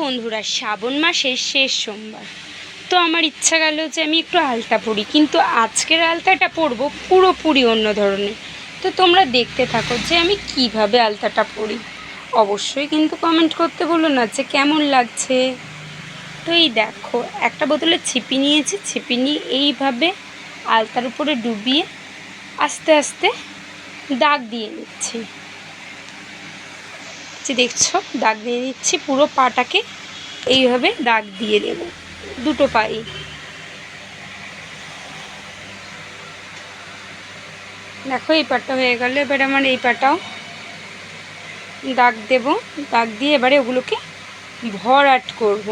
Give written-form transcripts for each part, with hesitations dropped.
বন্ধুরা, শ্রাবণ মাসের শেষ সোমবার। তো আমার ইচ্ছা গেল যে আমি একটু আলতা পরি, কিন্তু আজকের আলতাটা পরবো পুরোপুরি অন্য ধরনের। তো তোমরা দেখতে থাকো যে আমি কিভাবে আলতাটা পরি। অবশ্যই কিন্তু কমেন্ট করতে বলো না যে কেমন লাগছে। তো এই দেখো, একটা বোতলে ছিপি নিয়েছি, ছিপি নিয়ে এইভাবে আলতার উপরে ডুবিয়ে আস্তে আস্তে দাগ দিয়ে নিচ্ছি। দেখছো, দাগ দিয়ে নিচ্ছি, পুরো পাটাকে এইভাবে দাগ দিয়ে দেব, দুটো পায়ে। দেখো এই পাটটা হয়ে গেল, এবার আমার এই পাটাও দাগ দেব। দাগ দিয়ে এবারে ওগুলোকে ভরাট করব।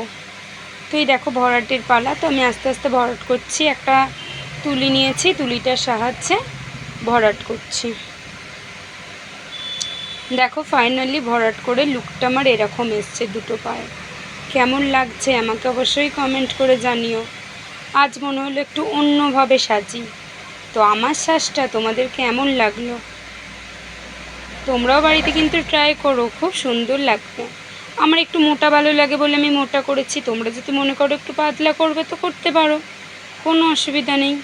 তো এই দেখো ভরাটের পালা। তো আমি আস্তে আস্তে ভরাট করছি। একটা তুলি নিয়েছি, তুলিটার সাহায্যে ভরাট করছি। দেখো ফাইনালি ভরাট করে লুকটা আমার এরকম এসছে দুটো পায়ে। কেমন লাগছে আমাকে অবশ্যই কমেন্ট করে জানিও। আজ মনে হলো একটু অন্যভাবে সাজি। তো আমার সাজটা তোমাদের কেমন লাগলো? তোমরাও বাড়িতে কিন্তু ট্রাই করো, খুব সুন্দর লাগবে। আমার একটু মোটা ভালো লাগে বলে আমি মোটা করেছি। তোমরা যদি মনে করো একটু পাতলা করবে তো করতে পারো, কোনো অসুবিধা নেই।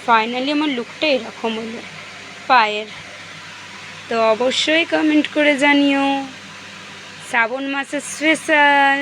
ফাইনালি আমার লুকটা এরকম হলো পায়ের। তো অবশ্যই কমেন্ট করে জানিও। শ্রাবণ মাসের স্পেশাল